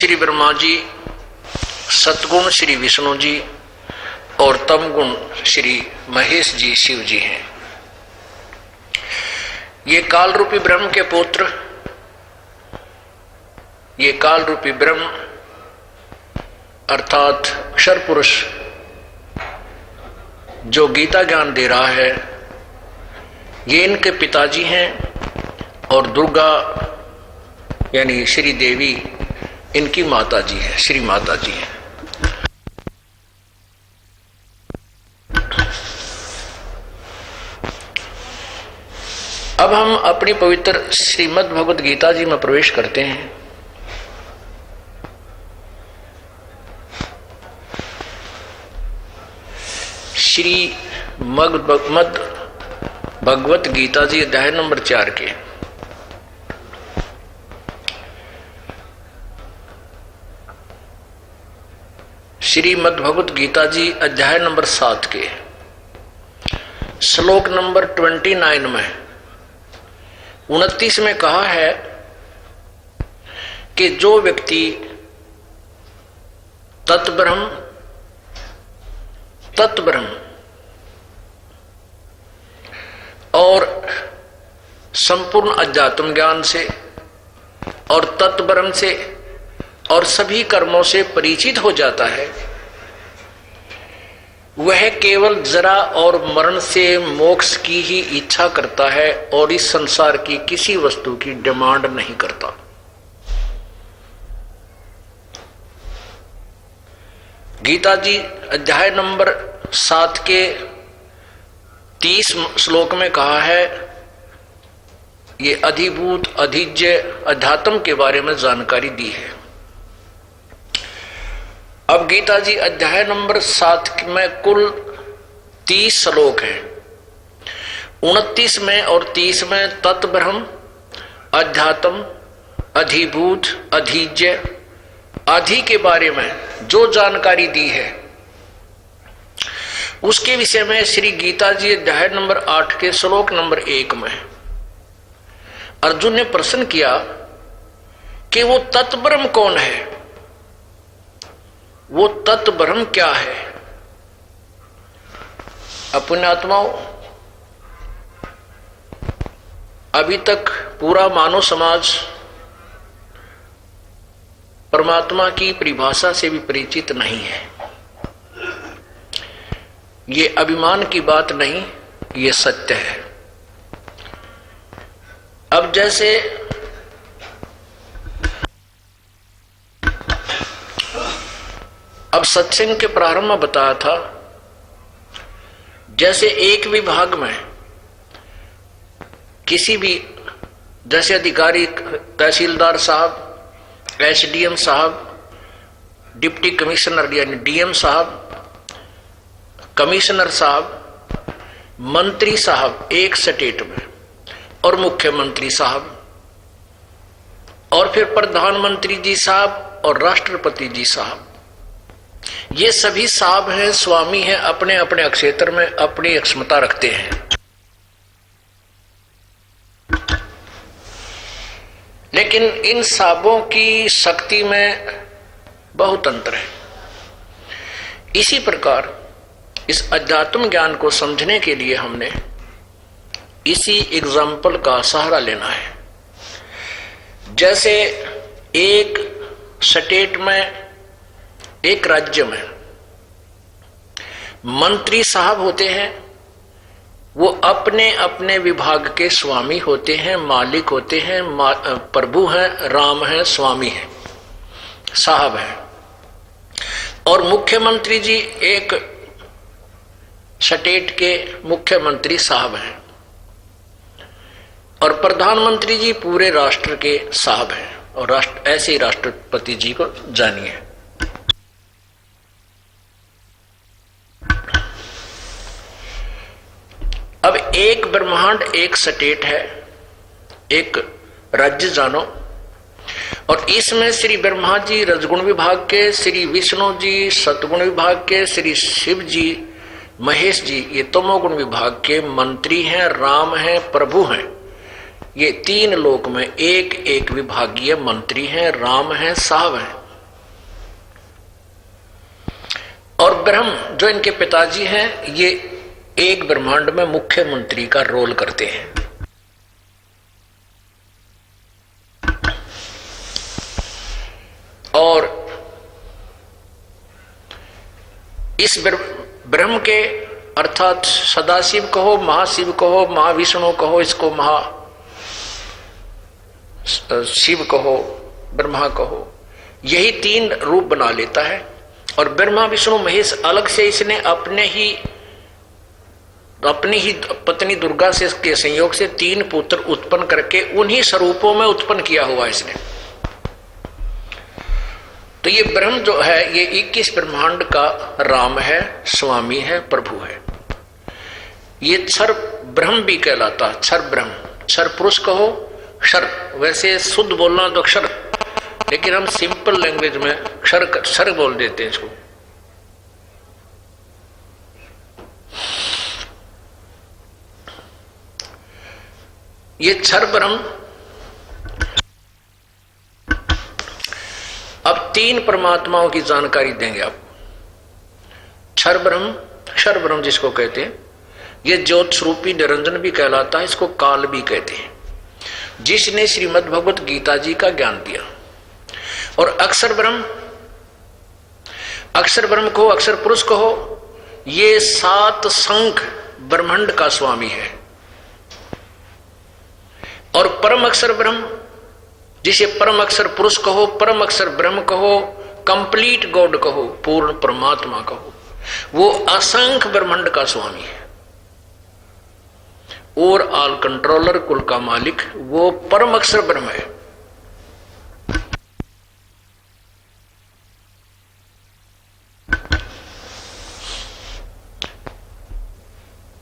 श्री ब्रह्मा जी, सतगुण श्री विष्णु जी और तम गुण श्री महेश जी शिव जी हैं। ये काल रूपी ब्रह्म के पुत्र, ये काल रूपी ब्रह्म अर्थात अक्षर पुरुष जो गीता ज्ञान दे रहा है, ये इनके पिताजी हैं और दुर्गा यानी श्री देवी इनकी माता जी है, श्री माता जी है। अब हम अपनी पवित्र श्रीमद् भगवद गीता जी में प्रवेश करते हैं। श्री मद् भगवत गीता जी अध्याय नंबर 4 के श्रीमद् भगवत गीता जी अध्याय नंबर 7 के श्लोक नंबर 29 में 29 में कहा है कि जो व्यक्ति तत्ब्रह्म और संपूर्ण अध्यात्म ज्ञान से और तत्ब्रह्म से और सभी कर्मों से परिचित हो जाता है, वह केवल जरा और मरण से मोक्ष की ही इच्छा करता है और इस संसार की किसी वस्तु की डिमांड नहीं करता। गीता जी अध्याय नंबर 7 के 30 श्लोक में कहा है, ये अधिभूत अधिज्य अध्यात्म के बारे में जानकारी दी है। अब गीता जी अध्याय नंबर 7 में कुल 30 श्लोक हैं। 29 में और 30 में तत्ब्रह्म, अध्यात्म, अधिभूत, अधिज्य आदि के बारे में जो जानकारी दी है, उसके विषय में श्री गीता जी अध्याय नंबर 8 के श्लोक नंबर 1 में अर्जुन ने प्रश्न किया कि वो तत्ब्रह्म कौन है, वो तत्ब्रह्म क्या है। अपने आत्माओं, अभी तक पूरा मानव समाज परमात्मा की परिभाषा से भी परिचित नहीं है। ये अभिमान की बात नहीं, ये सत्य है। अब जैसे अब सत्संग के प्रारंभ में बताया था, जैसे एक विभाग में किसी भी जैसे अधिकारी, तहसीलदार साहब, एसडीएम साहब, डिप्टी कमिश्नर यानी डीएम साहब, कमिश्नर साहब, मंत्री साहब एक स्टेट में और मुख्यमंत्री साहब और फिर प्रधानमंत्री जी साहब और राष्ट्रपति जी साहब, ये सभी साहब हैं, स्वामी हैं, अपने अपने क्षेत्र में अपनी क्षमता रखते हैं। लेकिन इन साहबों की शक्ति में बहुत अंतर है। इसी प्रकार इस अध्यात्म ज्ञान को समझने के लिए हमने इसी एग्जाम्पल का सहारा लेना है। जैसे एक स्टेट में, एक राज्य में मंत्री साहब होते हैं, वो अपने अपने विभाग के स्वामी होते हैं, मालिक होते हैं, प्रभु हैं, राम हैं, स्वामी हैं, साहब हैं। और मुख्यमंत्री जी एक स्टेट के मुख्यमंत्री साहब हैं और प्रधानमंत्री जी पूरे राष्ट्र के साहब हैं। और ऐसे ही राष्ट्रपति जी को जानिए। अब एक ब्रह्मांड, एक स्टेट है, एक राज्य जानो, और इसमें श्री ब्रह्मा जी रजगुण विभाग के, श्री विष्णु जी सतगुण विभाग के, श्री शिव जी महेश जी ये तमोगुण विभाग के मंत्री हैं, राम हैं, प्रभु हैं। ये 3 लोक में एक एक विभागीय मंत्री हैं, राम हैं, साहब हैं। और ब्रह्म जो इनके पिताजी हैं, ये एक ब्रह्मांड में मुख्यमंत्री का रोल करते हैं। और इस ब्रह्म के अर्थात सदाशिव कहो, महाशिव कहो, महाविष्णु कहो, इसको महा शिव कहो, ब्रह्मा कहो, यही तीन रूप बना लेता है। और ब्रह्मा विष्णु महेश अलग से इसने अपनी ही पत्नी दुर्गा से के संयोग से तीन पुत्र उत्पन्न करके उन्हीं स्वरूपों में उत्पन्न किया हुआ इसने। तो ये ब्रह्म जो है ये 21 ब्रह्मांड का राम है, स्वामी है, प्रभु है। ये क्षर ब्रह्म भी कहलाता है, क्षर ब्रह्म। क्षर पुरुष कहो, क्षर वैसे शुद्ध बोलना तो क्षर, लेकिन हम सिंपल लैंग्वेज में क्षर बोल देते हैं इसको। ये क्षर ब्रह्म अब तीन परमात्माओं की जानकारी देंगे आप। क्षर ब्रह्म, क्षर ब्रह्म जिसको कहते हैं, ये ज्योत स्वरूपी निरंजन भी कहलाता है, इसको काल भी कहते हैं, जिसने श्रीमद् भगवत गीता जी का ज्ञान दिया। और अक्षर ब्रह्म, अक्षर ब्रह्म को, अक्षर पुरुष कहो, ये 7 संख ब्रह्मांड का स्वामी है। और परम अक्षर ब्रह्म, जिसे परम अक्षर पुरुष कहो, परम अक्षर ब्रह्म कहो, कंप्लीट गॉड कहो, पूर्ण परमात्मा कहो, वो असंख्य ब्रह्मांड का स्वामी है और ऑल कंट्रोलर, कुल का मालिक, वो परम अक्षर ब्रह्म है।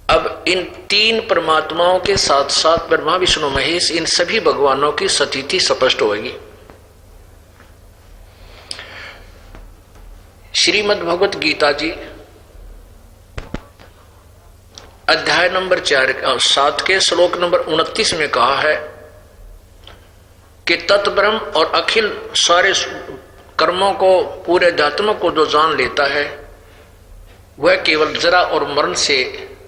अब इन तीन परमात्माओं के साथ साथ ब्रह्मा विष्णु महेश, इन सभी भगवानों की स्थिति स्पष्ट होगी। श्रीमद् भगवत गीता जी अध्याय नंबर 7 के श्लोक नंबर 29 में कहा है कि तत्ब्रह्म और अखिल सारे कर्मों को, पूरे अध्यात्म को जो जान लेता है, वह केवल जरा और मरण से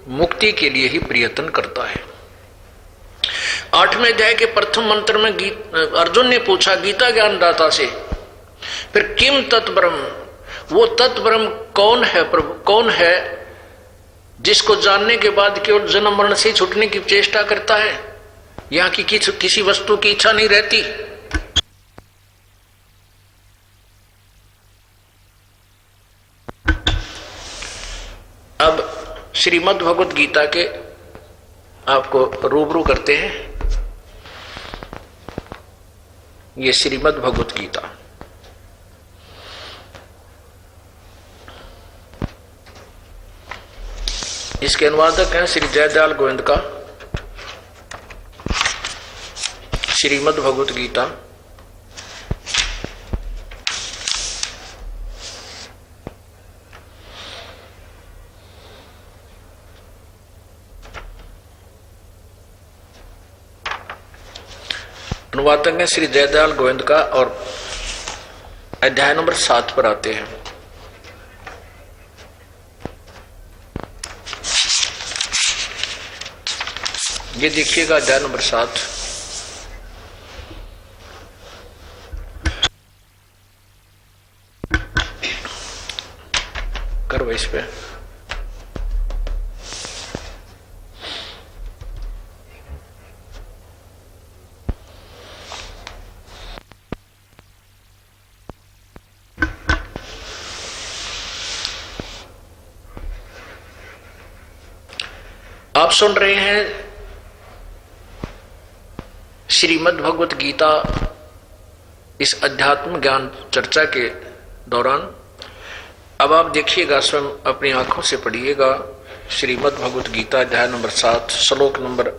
मुक्ति के लिए ही प्रयत्न करता है। 8वें अध्याय के प्रथम मंत्र में अर्जुन ने पूछा गीता ज्ञानदाता से, फिर किम तत्ब्रह्म, वो तत्ब्रह्म कौन है प्रभु, कौन है जिसको जानने के बाद केवल जन्म मरण से छूटने की चेष्टा करता है, यहां की किसी वस्तु की इच्छा नहीं रहती। अब श्रीमद् भगवत गीता के आपको रूबरू करते हैं। ये श्रीमद् भगवत गीता, इसके अनुवादक हैं श्री जयदयाल गोविंद का श्रीमद् भगवत गीता। अनुवादक हैं श्री जयदयाल गोविंद का और अध्याय नंबर 7 पर आते हैं। ये देखिएगा अध्याय नंबर 7। करो इस पे। आप सुन रहे हैं श्रीमद् भगवत गीता इस अध्यात्म ज्ञान चर्चा के दौरान। अब आप देखिएगा, स्वयं अपनी आंखों से पढ़िएगा श्रीमद् भगवत गीता अध्याय नंबर 7 श्लोक नंबर